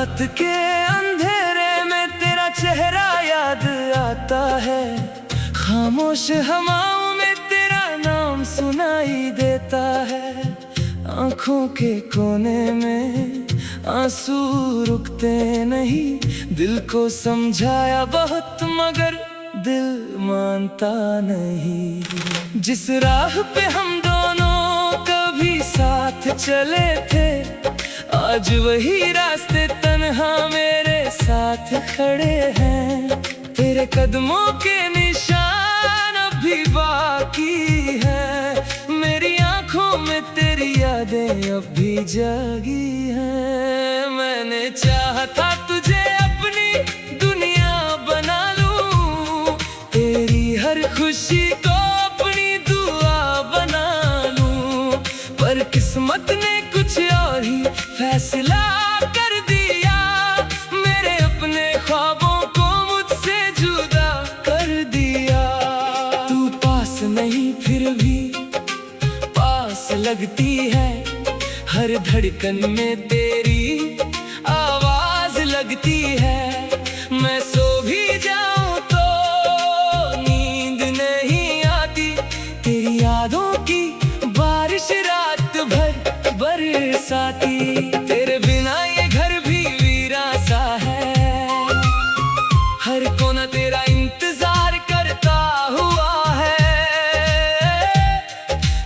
रात के अंधेरे में तेरा चेहरा याद आता है। खामोश हवाओं में तेरा नाम सुनाई देता है। आंखों के कोने में आंसू रुकते नहीं। दिल को समझाया बहुत मगर दिल मानता नहीं। जिस राह पे हम दोनों कभी साथ चले थे, आज वही रास्ते तन्हा मेरे साथ खड़े हैं। तेरे कदमों के निशान अभी बाकी है। मेरी आंखों में तेरी यादें अब भी जागी हैं। मैंने चाहा था तुझे अपनी दुनिया बना लूं, तेरी हर खुशी को अपनी दुआ बना लूं, पर किस्मत ने कुछ और ही फैसला कर दिया। मेरे अपने ख्वाबों को मुझसे जुदा कर दिया। तू पास नहीं फिर भी पास लगती है। हर धड़कन में तेरी आवाज लगती है। मैं सो भी जाऊं तो नींद नहीं आती। तेरी यादों की बारिश रात भर बरसाती। तेरे बिना ये घर भी वीरां सा है। हर कोना तेरा इंतजार करता हुआ है।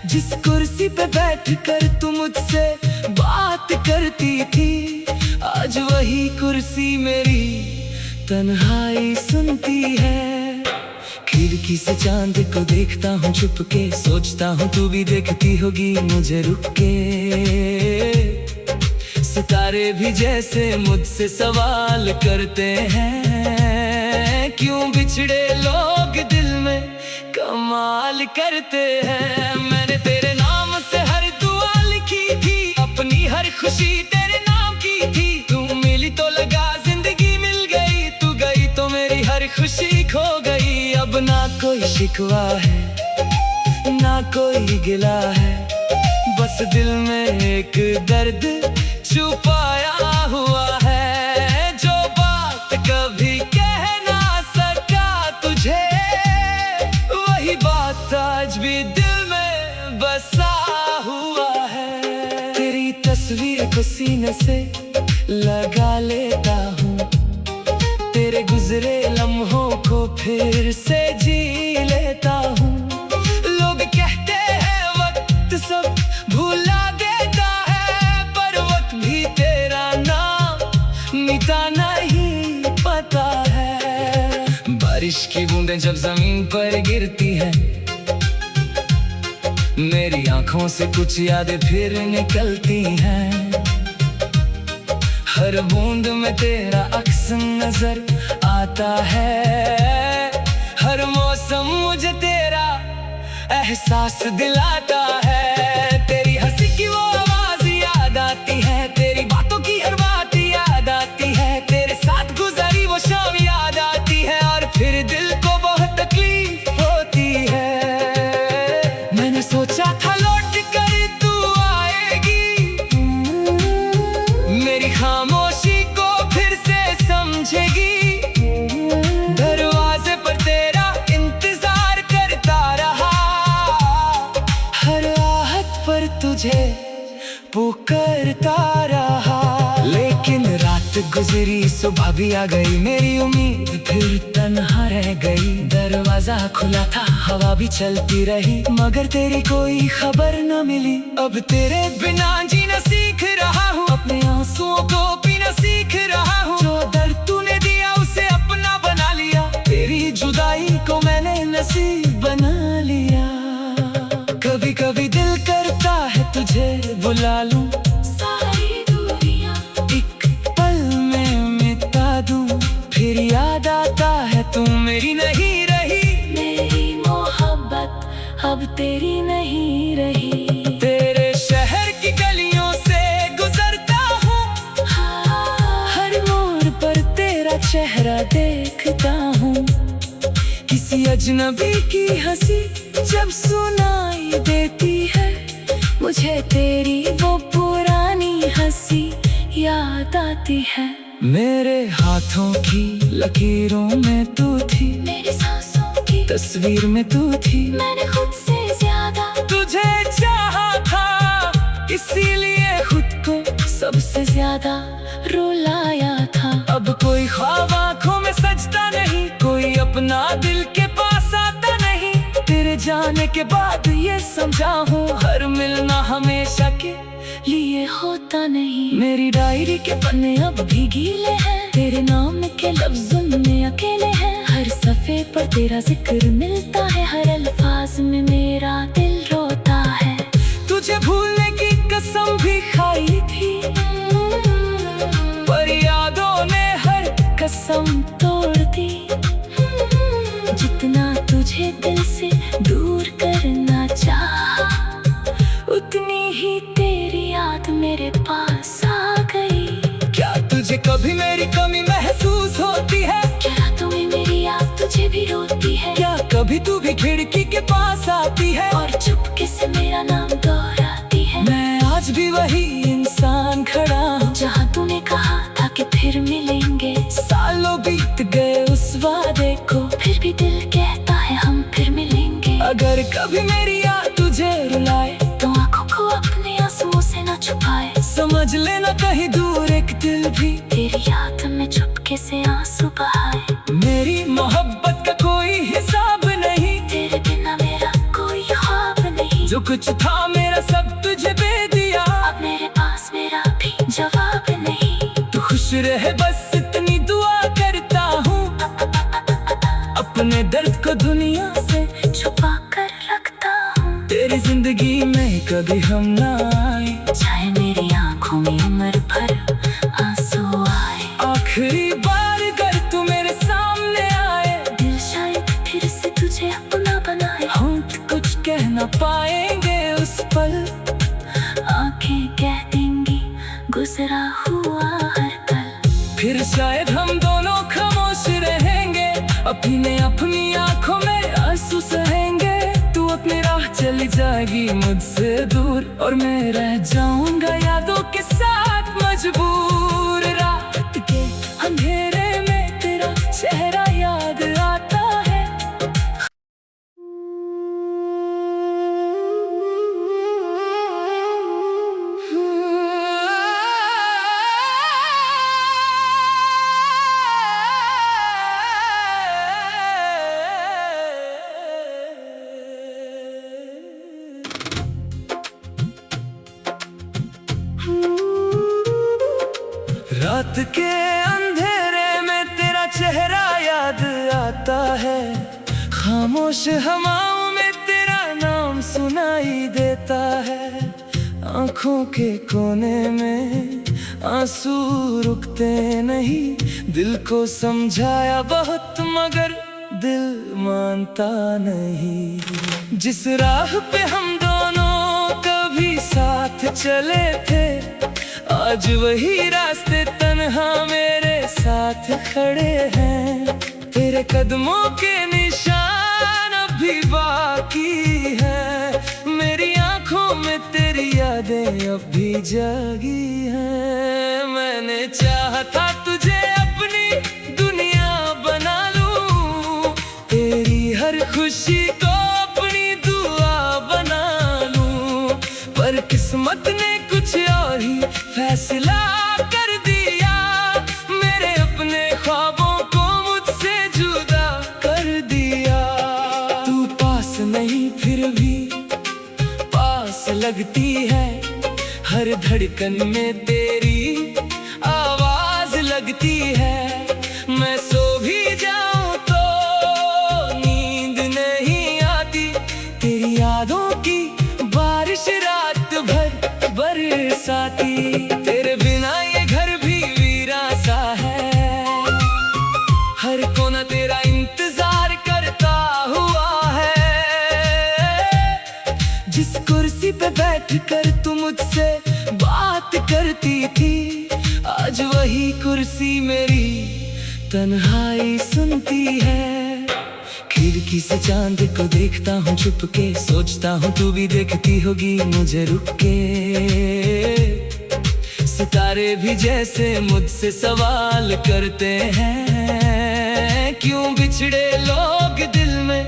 जिस कुर्सी पे बैठकर तू मुझसे बात करती थी, आज वही कुर्सी मेरी तन्हाई सुनती है। खिड़की से चांद को देखता हूँ छुपके, सोचता हूँ तू भी देखती होगी मुझे रुक के। सितारे भी जैसे मुझसे सवाल करते हैं, क्यों बिछड़े लोग दिल में कमाल करते हैं। मैंने तेरे नाम से हर दुआ लिखी थी, अपनी हर खुशी तेरे नाम की थी। तू मिली तो लगा जिंदगी मिल गई, तू गई तो मेरी हर खुशी खो गई। अब ना कोई शिकवा है ना कोई गिला है, बस दिल में एक दर्द छुपाया हुआ है। जो बात कभी कह ना सका तुझे, वही बात आज भी दिल में बसा हुआ है। तेरी तस्वीर को सीने से लगा लेता हूँ, तेरे गुजरे लम्हों को फिर से जी लेता हूँ। लोग कहते हैं वक्त सब भुला देता है, पर वक्त भी तेरा नाम मिटा नहीं पता है। बारिश की बूंदें जब जमीन पर गिरती है, मेरी आंखों से कुछ यादें फिर निकलती हैं। हर बूंद में तेरा अक्स नजर आता है। हर मौसम मुझे तेरा एहसास दिलाता है। तेरी हंसी की वो आवाज याद आती है, तेरी बातों की हर बात याद आती है। तेरे साथ गुजारी वो शाम याद आती है, और फिर दिल को बहुत तकलीफ होती है। मैंने सोचा था लौट कर तू आएगी, मेरी खामोशी को फिर से समझेगी। दरवाजे पर तेरा इंतजार करता रहा, हर आहट पर तुझे पुकारता रहा। लेकिन रात गुजरी सुबह भी आ गई, मेरी उम्मीद फिर तन्हा रह गई। दरवाजा खुला था हवा भी चलती रही, मगर तेरी कोई खबर न मिली। अब तेरे बिना जीना सीख रहा हूँ, अपने आंसुओं को पीना सीख रहा हूँ। जो दर्द तूने दिया उसे अपना बना लिया, तेरी जुदाई को मैंने नसीब बना लिया। कभी कभी दिल करता है तुझे बुला लूं, सारी दूरियां एक पल में मिटा दूं। फिर याद आता है तू मेरी नहीं रही, मेरी मोहब्बत अब तेरी नहीं रही। तेरे शहर की गलियों से गुजरता हूँ, हर मोड़ पर तेरा चेहरा देखता हूँ। किसी अजनबी की हंसी जब सुनाई देती है, मुझे तेरी वो पुरानी हंसी याद आती है। मेरे हाथों की लकीरों में तू थी, मेरी सांसों की तस्वीर में तू थी। मैंने खुद से ज्यादा तुझे चाहा था, इसीलिए खुद को सबसे ज्यादा रुलाया था। अब कोई ख्वाब आंखों में सजता नहीं, कोई अपना दिल के पास आता नहीं। तेरे जाने के बाद ये समझा हूँ, हर मिलना हमेशा के लिए होता नहीं। मेरी डायरी के पन्ने अब भी गीले हैं, तेरे नाम के लफ्ज़ों में अकेले हैं। हर सफ़े पर तेरा जिक्र मिलता है, हर अल्फाज में मेरा दिल रोता है। तुझे भूलने की कसम भी खाई थी, पर यादों ने हर कसम तोड़ दी। जितना तुझे दिल से दूर करना चाहा, उतनी ही तेरी याद मेरे पास आ गई। क्या तुझे कभी मेरी कमी महसूस होती है? क्या तुम्हें मेरी याद तुझे भी रोती है? क्या कभी तू भी खिड़की के पास आती है और चुपके से मेरा नाम दोहराती है? मैं आज भी वही इंसान खड़ा हूँ, जहाँ तूने कहा था कि फिर मिलेंगे। सालों बीत गए उस वादे को, फिर भी दिल कहता है हम फिर मिलेंगे। अगर कभी मेरी याद तुझे रुलाए, तो आंखों को अपने आंसुओं से न छुपाए। समझ लेना कहीं दूर एक दिल भी तेरी याद में चुपके से आंसू बहाए। मेरी मोहब्बत का कोई हिसाब नहीं, तेरे बिना मेरा कोई ख्वाब नहीं। जो कुछ था मेरा सब तुझे दे दिया, अब मेरे पास मेरा भी जवाब नहीं। तू खुश रहे बस इतनी दुआ करता हूँ, अपने दर्द को दुनिया से छुपा कर रखता हूँ। तेरी जिंदगी में कभी हम ना आए, चाहे मेरी आंखों में उम्र भर आंसू आए। आखिरी बार अगर तू मेरे सामने आए, दिल शायद फिर से तुझे अपना बनाए। हम कुछ कह ना पाएंगे उस पल, आंखें कह देंगी गुजरा हुआ हर पल। फिर शायद हम दोनों खामोश रहेंगे, अपनी आंखों में आंसू सहेंगे। तू अपनी राह चली जाएगी मुझसे दूर, और मैं रह जाऊंगा यादों के साथ मजबूर। रात के अंधेरे में तेरा चेहरा याद आता है। रात के अंधेरे में तेरा चेहरा याद आता है, खामोश हवाओं में तेरा नाम सुनाई देता है। आंखों के कोने में आंसू रुकते नहीं, दिल को समझाया बहुत मगर दिल मानता नहीं। जिस राह पे हम दोनों कभी साथ चले थे, आज वही रास्ते तन्हा मेरे साथ खड़े हैं। तेरे कदमों के निशान अभी बाकी हैं, मेरी आंखों में तेरी यादें अब भी जागी हैं। मैंने चाहा था तुझे अपनी दुनिया बना लूं, तेरी हर खुशी को अपनी दुआ बना लूं, पर किस्मत ने कुछ और ही फैसला कर दिया। मेरे अपने ख्वाबों को मुझसे जुदा कर दिया। तू पास नहीं फिर भी पास लगती है, हर धड़कन में तेरी आवाज लगती है। मैं सो भी जाऊं तो नींद नहीं आती, तेरी यादों की बारिश रात भर बरसाती। तेरे बिना ये घर भी वीरा सा है, हर कोना तेरा इंतजार करता हुआ है। जिस कुर्सी पे बैठकर तू मुझसे बात करती थी, आज वही कुर्सी मेरी तन्हाई सुनती है। खिड़की से चांद को देखता हूँ छुपके, सोचता हूँ तू भी देखती होगी मुझे रुक के। सितारे भी जैसे मुझसे सवाल करते हैं, क्यों बिछड़े लोग दिल में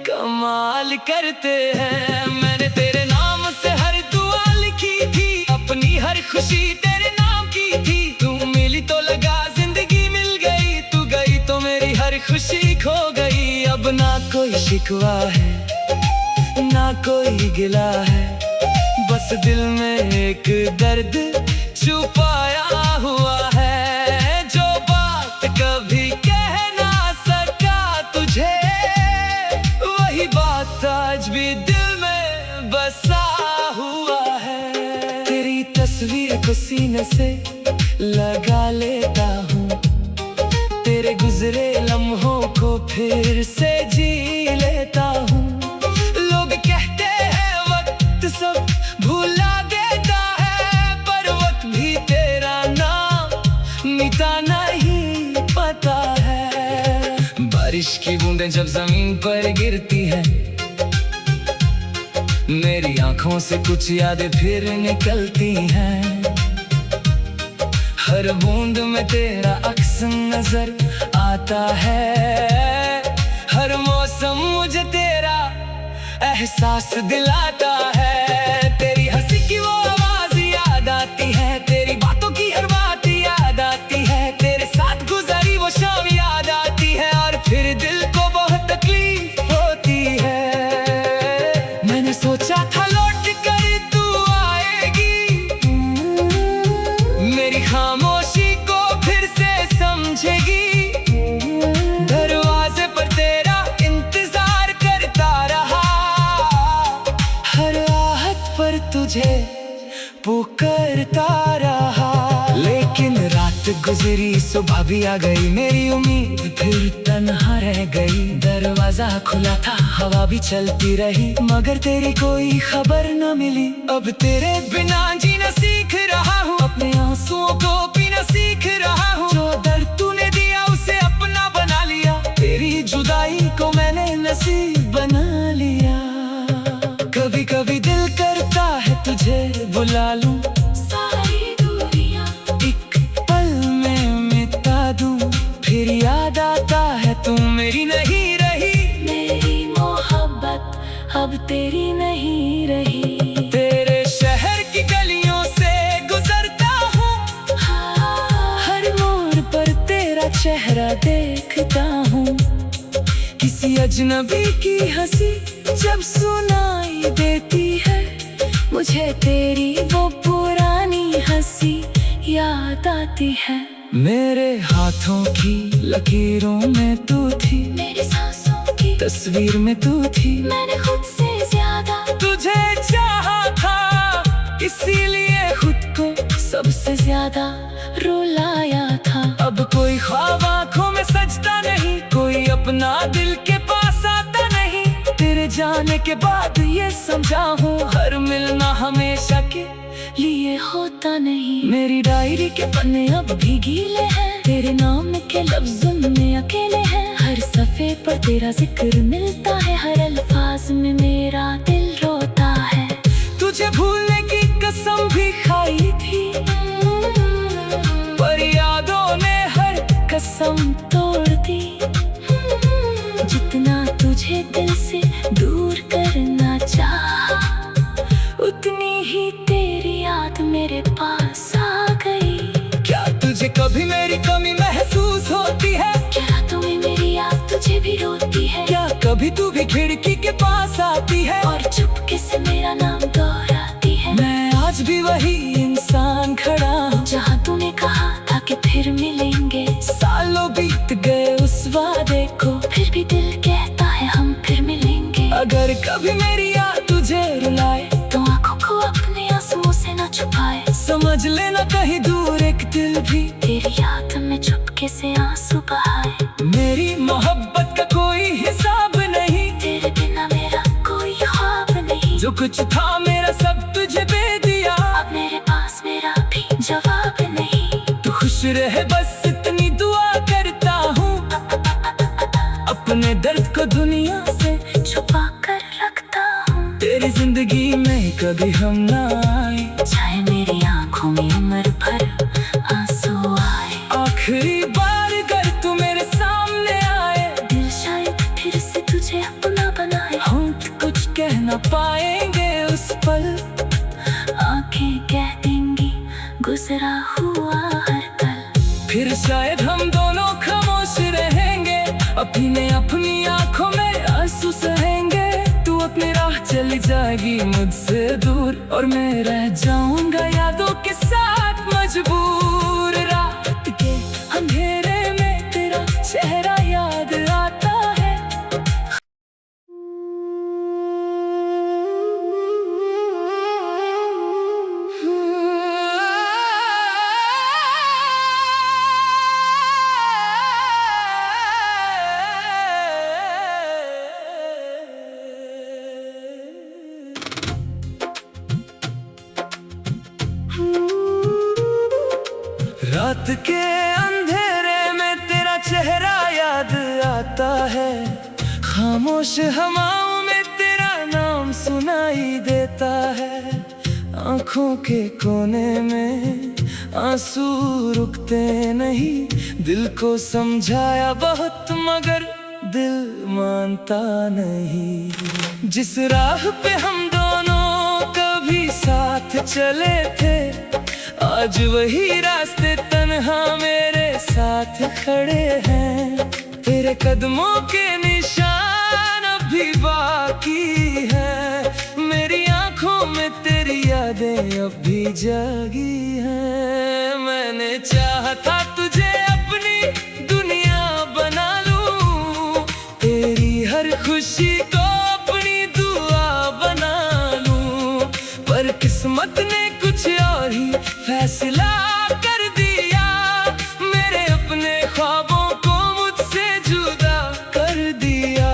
कमाल करते हैं। मैंने तेरे नाम से हर दुआ लिखी थी, अपनी हर खुशी तेरे नाम की थी। तू मिली तो लगा जिंदगी मिल गई, तू गई तो मेरी हर खुशी खो गई। अब ना कोई शिकवा है ना कोई गिला है, बस दिल में एक दर्द छुपाया हुआ है, जो बात कभी कह ना सका तुझे, वही बात आज भी दिल में बसा हुआ है। तेरी तस्वीर को सीने से लगा लेता हूँ, तेरे गुजरे लम्हों को फिर से जी लेता हूँ। लोग कहते हैं वक्त सब भुला देता है, पर वक्त भी तेरा नाम मिटा नहीं पता है। बारिश की बूंदें जब जमीन पर गिरती हैं, मेरी आंखों से कुछ यादें फिर निकलती हैं। हर बूंद में तेरा अक्स नजर आता है, हर मौसम मुझे तेरा एहसास दिलाता है। तेरी हंसी की वो आवाज याद आती है, तेरी बातों की हर बात याद आती है, तेरे साथ गुजारी वो शाम याद आती है, और फिर दिल को बहुत तकलीफ होती है। मैंने सोचा था लौट कर तू आएगी, मेरी खामोशी को फिर से समझेगी। दरवाजे पर तेरा इंतजार करता रहा, हर आहट पर तुझे पुकारता रहा। लेकिन रात गुजरी सुबह भी आ गई, मेरी उम्मीद फिर तन्हा रह गई। दरवाजा खुला था हवा भी चलती रही, मगर तेरी कोई खबर न मिली। अब तेरे बिना जीना सीख रहा हूँ, अपने आंसुओं को पीना सीख रहा हूँ। जो दर्द तूने दिया उसे अपना बना लिया, तेरी जुदाई को मैंने नसीब बना लिया। कभी कभी दिल करता है तुझे बुला लूं, सारी दूरियां एक पल में मिटा दूं। फिर याद आता है तू मेरी नहीं रही, मेरी मोहब्बत अब तेरी नहीं रही। तेरे शहर की गलियों से गुजरता हूँ, हर मोड़ पर तेरा चेहरा देखता हूँ। किसी अजनबी की हंसी जब सुनाई देती है, मुझे तेरी वो पुरानी हंसी याद आती है। मेरे हाथों की लकीरों में तू थी, मेरी सांसों की तस्वीर में तू थी। मैंने खुद से ज्यादा तुझे चाहा था, इसीलिए खुद को सबसे ज्यादा रुलाया था। अब कोई ख्वाब आँखों में सजता नहीं, कोई अपना दिल के पास आता नहीं। तेरे जाने के बाद ये समझा हूँ, हर मिलना हमेशा के लिए होता नहीं। मेरी डायरी के पन्ने अब भी गीले हैं, तेरे नाम के लफ्ज़ में अकेले हैं। हर सफ़े पर तेरा जिक्र मिलता है, हर अल्फाज में मेरा दिल रोता है। तुझे भूलने की कसम भी खाई थी, पर यादों ने हर कसम तोड़ दी। जितना तुझे दिल से दूर करना चाहा, उतनी ही तेरी याद मेरे पास आ गई। क्या तुझे कभी मेरी कमी महसूस होती है? क्या तुम्हें मेरी याद तुझे भी रोती है? क्या कभी तू भी खिड़की के पास आती है और चुपके से मेरा नाम दोहराती है? मैं आज भी वही इंसान खड़ा हूँ, जहाँ तूने कहा था कि फिर मिलेंगे। सालों बीत गए उस वादे को, फिर भी दिल कहता है हम फिर मिलेंगे। अगर कभी मेरी याद तुझे रुलाए, तो आंखों को अपने आंसुओं से न छुपाए। समझ लेना कहीं दूर एक दिल भी तेरी याद में चुपके से आंसू बहाए। मेरी मोहब्बत का कोई हिसाब नहीं, तेरे बिना मेरा कोई ख्वाब नहीं। जो कुछ था मेरा सब तुझे दे दिया, अब मेरे पास मेरा भी जवाब नहीं। तू खुश रहे बस इतनी दुआ करता हूँ, अपने दर्द को दुनिया से छुपा कर रखता हूँ। तेरी जिंदगी में कभी हम ना आए, चाहे मेरी आंखों में उम्र भर न पाएंगे उस पल। आंखें कह देंगी गुजरा हुआ हर पल। फिर शायद हम दोनों खामोश रहेंगे, अपनी आंखों में आंसू सहेंगे। तू अपनी राह चली जाएगी मुझसे दूर, और मैं रह जाऊंगा यादों के साथ मजबूर। रात के अंधेरे में तेरा चेहरा याद आता है। रात के अंधेरे में तेरा चेहरा याद आता है। खामोश हवाओं में तेरा नाम सुनाई देता है। आंखों के कोने में आंसू रुकते नहीं। दिल को समझाया बहुत मगर दिल मानता नहीं। जिस राह पे हम दोनों कभी साथ चले थे, आज वही रास्ते तन्हा मेरे साथ खड़े हैं। तेरे कदमों के निशान अभी बाकी हैं। मेरी आंखों में तेरी यादें अब भी जागी हैं। मैंने चाहा था तुझे अपनी दुनिया बना लूं, तेरी हर खुशी को अपनी दुआ बना लूं, पर किस्मत ने कुछ और ही फैसला कर दिया। मेरे अपने ख्वाबों को मुझसे जुदा कर दिया।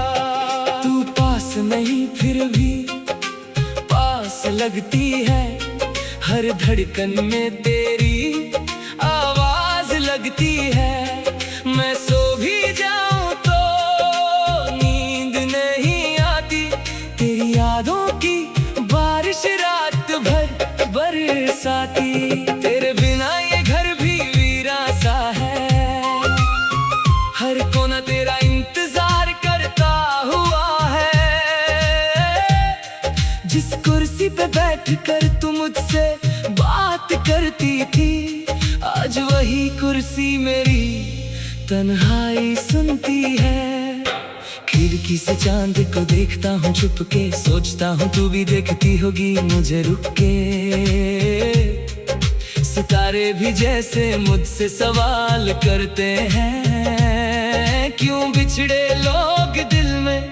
तू पास नहीं फिर भी पास लगती है। हर धड़कन में तेरी आवाज लगती है। मैं सो भी जाऊं तो नींद नहीं आती। तेरी यादों की बारिश रात भर बरसाती। तेरे बिना ये घर भी वीरा सा है। हर कोना तेरा इंतजार करता हुआ है। जिस कुर्सी पे बैठकर तू मुझसे बात करती थी, आज वही कुर्सी मेरी तन्हाई सुनती है। खिड़की से चांद को देखता हूँ छुप के, सोचता हूँ तू भी देखती होगी मुझे रुक के। सितारे भी जैसे मुझसे सवाल करते हैं, क्यों बिछड़े लोग दिल में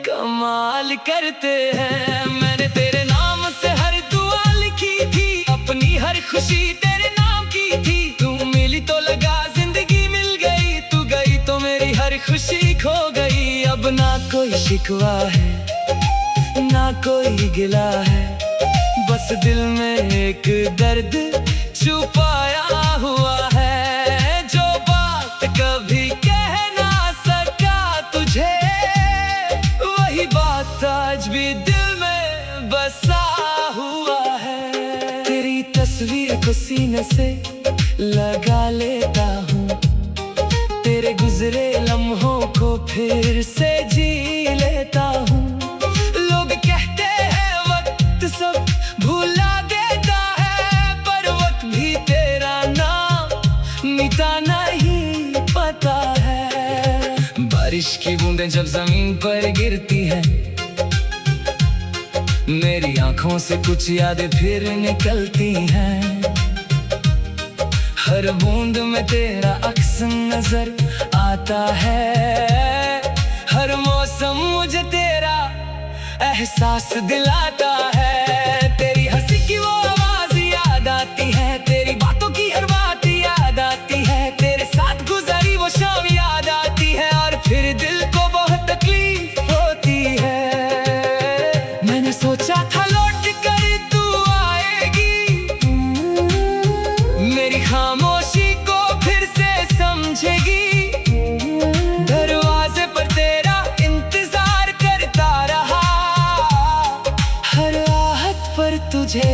कमाल करते हैं। मैंने तेरे नाम से हर दुआ लिखी थी, अपनी हर खुशी तेरे नाम की थी। तू मिली तो लगा जिंदगी मिल गई, तू गई तो मेरी हर खुशी खो गई। अब ना कोई शिकवा है ना कोई गिला है, बस दिल में एक दर्द छुपाया हुआ है। जो बात कभी कह ना सका तुझे, वही बात आज भी दिल में बसा हुआ है। तेरी तस्वीर को सीने से लगा लेता हूँ, तेरे गुजरे लम्हों को फिर से जी लेता हूँ। लोग कहते हैं वक्त सब भुला देता है, पर वक्त भी तेरा नाम मिटा नहीं पता है। बारिश की बूंदें जब जमीन पर गिरती है, मेरी आंखों से कुछ यादें फिर निकलती हैं। हर बूंद में तेरा अक्स नजर आता है। हर मौसम मुझे तेरा एहसास दिलाता है। तेरी हंसी की वो आवाज याद आती है, तेरी बातों की हर बात याद आती है। तेरे साथ गुजारी वो शाम याद आती है, और फिर दिल को बहुत तकलीफ होती है। मैंने सोचा था लौट कर तू आएगी, मेरी खामोशी को फिर से समझेगी। दरवाजे पर तेरा इंतजार करता रहा, हर आहट पर तुझे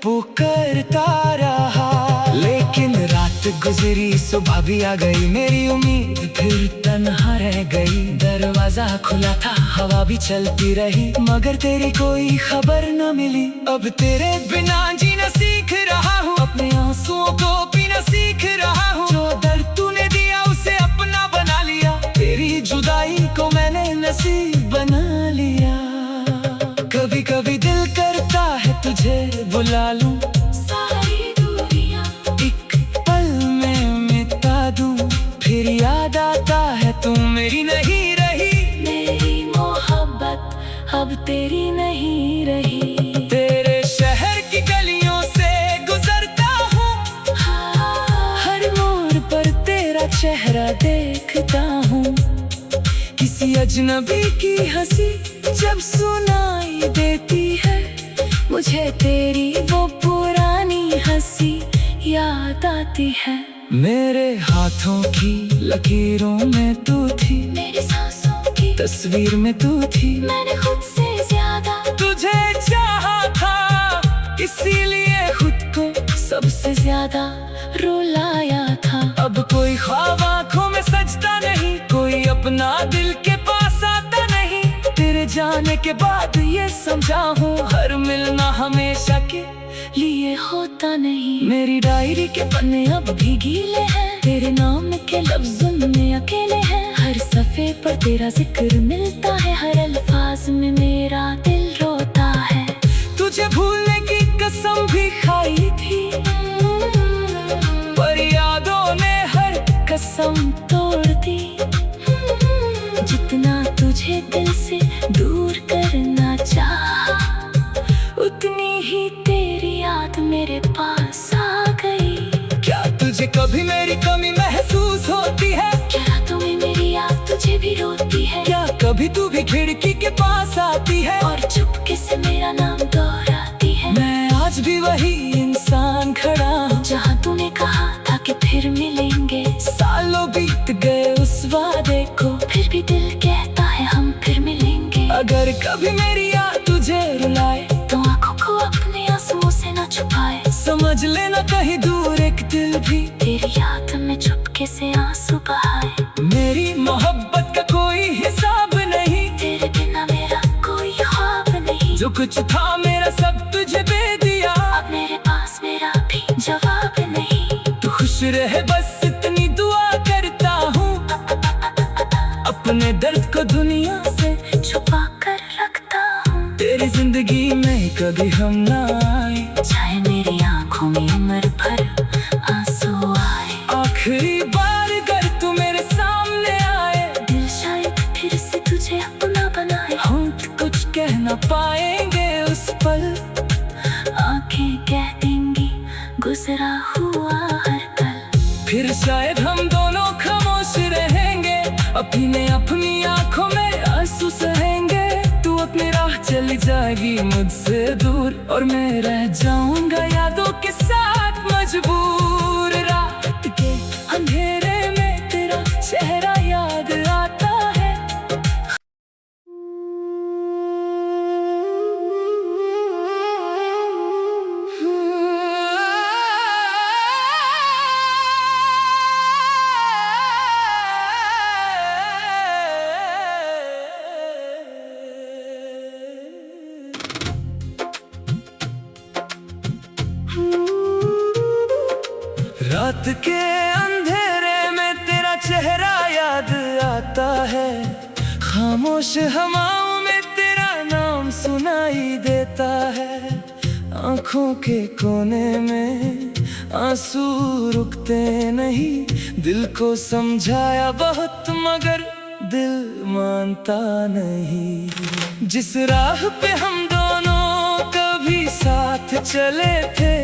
पुकारता रहा। लेकिन रात गुजरी सुबह भी आ गई, मेरी उम्मीद फिर तन्हा रह गई। दरवाजा खुला था, हवा भी चलती रही, मगर तेरी कोई खबर न मिली। अब तेरे बिना जीना सीख रहा हूँ, अपने आंसुओं को पीना सीख रहा हूँ। जो दर्द तूने दिया उसे अपना बना लिया, तेरी जुदाई को मैंने नसीब बना लिया। कभी कभी दिल करता है तुझे बुला लूं, सारी दूरियां एक पल में मिटा दूं। फिर याद आता है तू मेरी नहीं रही, मेरी मोहब्बत अब तेरी नहीं रही। तेरे शहर की गलियों से गुजरता हूँ, हर मोड़ पर तेरा चेहरा देखता हूँ। किसी अजनबी की हंसी जब सुनाई देती है, मुझे तेरी वो पुरानी हंसी याद आती है। मेरे हाथों की लकीरों में तू थी, मेरी सांसों की तस्वीर में तू थी। मैंने खुद से ज्यादा तुझे चाहा था, इसीलिए खुद को सबसे ज्यादा रुलाया था। अब कोई ख्वाब आँखों में सजता नहीं, कोई अपना दिल के पास आता नहीं। तेरे जाने के बाद ये समझा हूँ, हर मिलना हमेशा के लिए होता नहीं। मेरी डायरी के पन्ने अब भी गीले हैं, तेरे नाम के लफ्जों में अकेले हैं। हर सफ़े पर तेरा जिक्र मिलता है, हर अल्फाज में मेरा दिल रोता है। तुझे भूलने की कसम भी खाई थी, पर यादों ने हर कसम तोड़ दी। जितना तुझे दिल से दूर करना चाहा, उतनी ही तेरी याद मेरे पास आ गई। क्या तुझे कभी मेरी कमी महसूस होती है? क्या रातों में मेरी याद तुझे भी रोती है? क्या कभी तू भी खिड़की के पास आती है और चुपके से मेरा नाम दोहराती है? मैं आज भी वही इंसान खड़ा हूँ, जहाँ तूने कहा था कि फिर मिलेंगे। सालों बीत गए उस वादे को, फिर भी दिल कहता है हम फिर मिलेंगे। अगर कभी मेरी याद तुझे रुलाए, तो आंखों को अपने आंसुओं से न छुपाए। समझ लेना कहीं दूर एक दिल भी तेरी याद में चुपके से आंसू बहाए। मेरी मोहब्बत का कोई हिसाब नहीं, तेरे बिना मेरा कोई ख्वाब नहीं। जो कुछ था मेरा सब तुझे दे दिया, अब मेरे पास मेरा भी जवाब नहीं। तू खुश रहे बस इतनी दुआ करता हूँ, अपने दर्द को दुनिया से छुपा कर रखता हूँ। तेरी जिंदगी में कभी हम ना आए, चाहे मेरी आंखों में उम्र भर आंसू आए। आखिरी बार अगर तू मेरे सामने आए, दिल शायद फिर से तुझे अपना बनाए। हम कुछ कह ना पाएंगे उस पल, आंखें कह देंगी गुजरा हुआ हर पल। फिर शायद हम दोनों खामोश रहेंगे, अपनी आंखों में आंसू सहेंगे। तू अपनी राह चली जाएगी मुझसे दूर, और मैं रह जाऊंगा यादों के साथ मजबूर। रात के अंधेरे में तेरा चेहरा याद आता है। रात के अंधेरे में तेरा चेहरा याद आता है, खामोश हवाओं में तेरा नाम सुनाई देता है। आंखों के कोने में आंसू रुकते नहीं, दिल को समझाया बहुत मगर दिल मानता नहीं। जिस राह पे हम दोनों कभी साथ चले थे,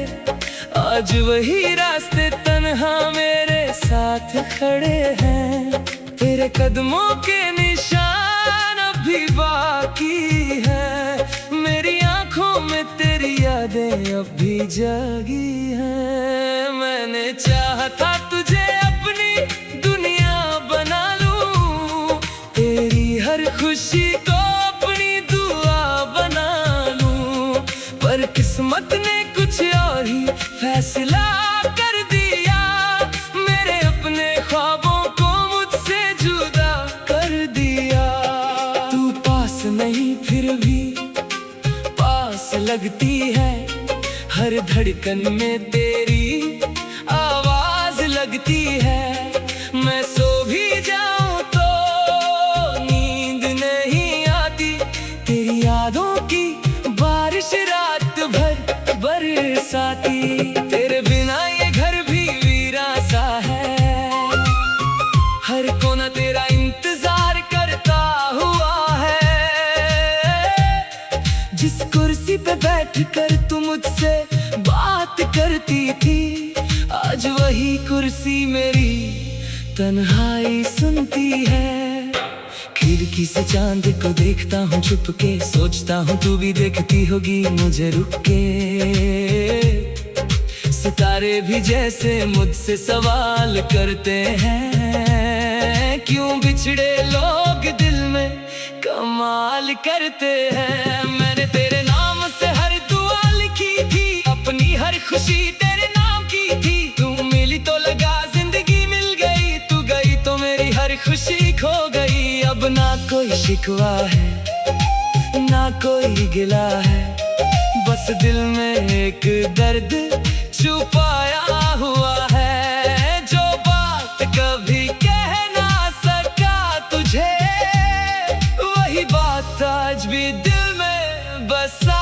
आज वही रास्ते तन्हा मेरे साथ खड़े हैं। तेरे कदमों के निशान अभी बाकी है, मेरी आंखों में तेरी यादें अब भी जागी हैं। मैंने चाहा था तुझे अपनी दुनिया बना लूं, तेरी हर खुशी को अपनी दुआ बना लूं, पर किस्मत ने कुछ और ही फैसला कर दिया। फिर भी पास लगती है। हर धड़कन में तेरी आवाज लगती है। मैं सो भी जाऊं तो नींद नहीं आती। तेरी यादों की बारिश रात भर बरसाती। तेरे बिना ये घर भी वीरा सा है। हर कोना तेरा इंतजार करता हुआ है। जिस कुर्सी पे बैठकर तू मुझसे बात करती थी, आज वही कुर्सी मेरी तन्हाई सुनती है। खिड़की से चांद को देखता हूँ छुपके, सोचता हूँ तू भी देखती होगी मुझे रुक के। सितारे भी जैसे मुझसे सवाल करते हैं, क्यों बिछड़े लोग दिल में कमाल करते हैं। मैंने तेरे नाम से हर दुआ लिखी थी, अपनी हर खुशी तेरे नाम की थी। तू मिली तो लगा जिंदगी मिल गई, तू गई तो मेरी हर खुशी खो गई। अब ना कोई शिकवा है ना कोई गिला है, बस दिल में एक दर्द छुपाया हुआ है। जो बात कभी कह ना सका तुझे, वही बात आज भी दिल में बसा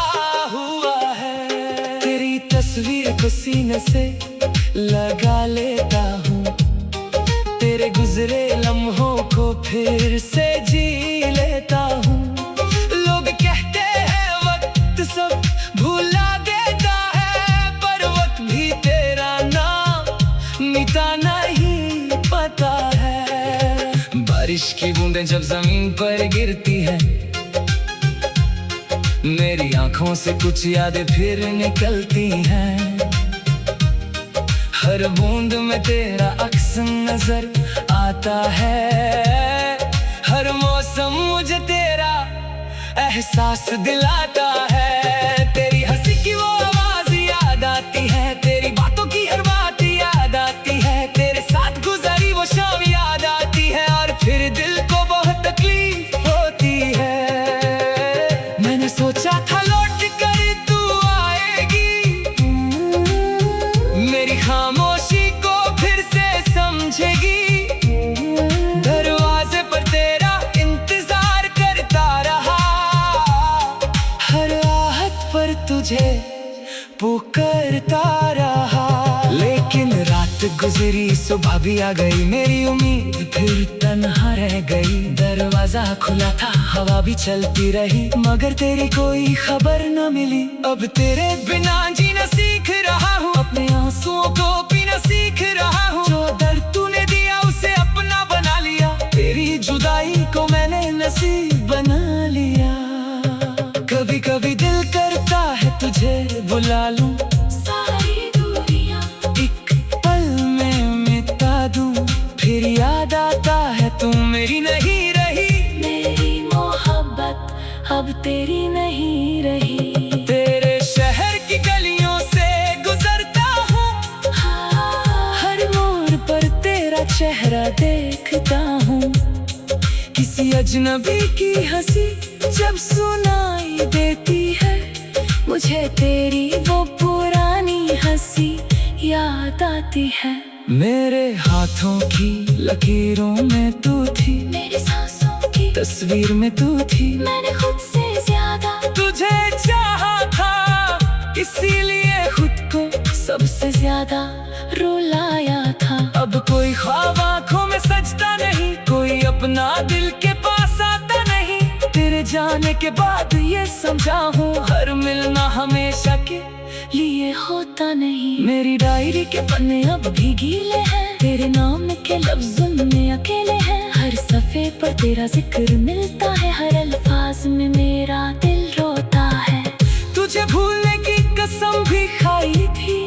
हुआ है। तेरी तस्वीर को सीने से लगा लेता हूँ, तेरे गुजरे लम्हों को फिर से जी लेता हूँ। लोग कहते हैं वक्त सब भुला देता है, पर वक्त भी तेरा नाम मिटा नहीं पता है। बारिश की बूंदें जब जमीन पर गिरती है, मेरी आंखों से कुछ यादें फिर निकलती हैं। हर बूंद में तेरा अक्स नजर आता है। हर मौसम मुझे तेरा एहसास दिलाता है। तेरी हंसी की वो आवाज याद आती है, तेरी बातों की हर बात याद आती है। तेरे साथ गुजारी वो शाम याद आती है, और फिर दिल को बहुत तकलीफ होती है। मैंने सोचा था लौट कर तू आएगी, मेरी खामोशी को फिर से समझेगी। दरवाजे पर तेरा इंतजार करता रहा, हर आहट पर तुझे पुकारता रहा। लेकिन रात गुजरी सुबह भी आ गई, मेरी उम्मीद फिर तन्हा रह गई। दरवाजा खुला था हवा भी चलती रही, मगर तेरी कोई खबर न मिली। अब तेरे बिना जीना सीख रहा हूँ, अपने आंसुओं को पीना सीख रहा हूँ। जो दर्द तूने दिया उसे अपना बना लिया, तेरी जुदाई को मैंने नसीब बना लिया। कभी कभी दिल करता है तुझे बुला लूं, सारी दूरियां एक पल में मिटा दूं। फिर याद आता है तू मेरी नहीं रही, मेरी मोहब्बत अब तेरी नहीं रही। तेरे शहर की गलियों से गुजरता हूँ, हर मोड़ पर तेरा चेहरा देखता हूँ। किसी अजनबी की हंसी जब सुनाई देती है, मुझे तेरी वो पुरानी हंसी याद आती है। मेरे हाथों की लकीरों में तू थी, मेरी सांसों की तस्वीर में तू थी। मैंने खुद से ज्यादा तुझे चाहा था, इसीलिए खुद को सबसे ज्यादा रुलाया था। अब कोई ख्वाब आँखों में सजता नहीं, कोई अपना दिल के पास आता नहीं। तेरे जाने के बाद ये समझा हूँ, हर मिलना हमेशा के लिए होता नहीं। मेरी डायरी के पन्ने अब भी गीले हैं, तेरे नाम के लफ्जों में अकेले हैं। हर सफ़े पर तेरा जिक्र मिलता है, हर अल्फाज में मेरा दिल रोता है। तुझे भूलने की कसम भी खाई थी,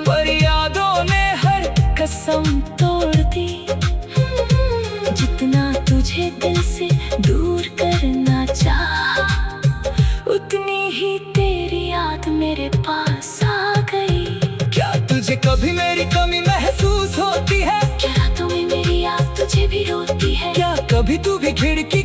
पर यादों ने हर कसम तोड़ दी। जितना तुझे दिल से दूर करना चाहा, उतनी ही तेरी याद मेरे पास आ गई। क्या तुझे कभी मेरी कमी महसूस होती है? क्या रातों में मेरी याद तुझे भी रोती है? क्या कभी तू भी खिड़की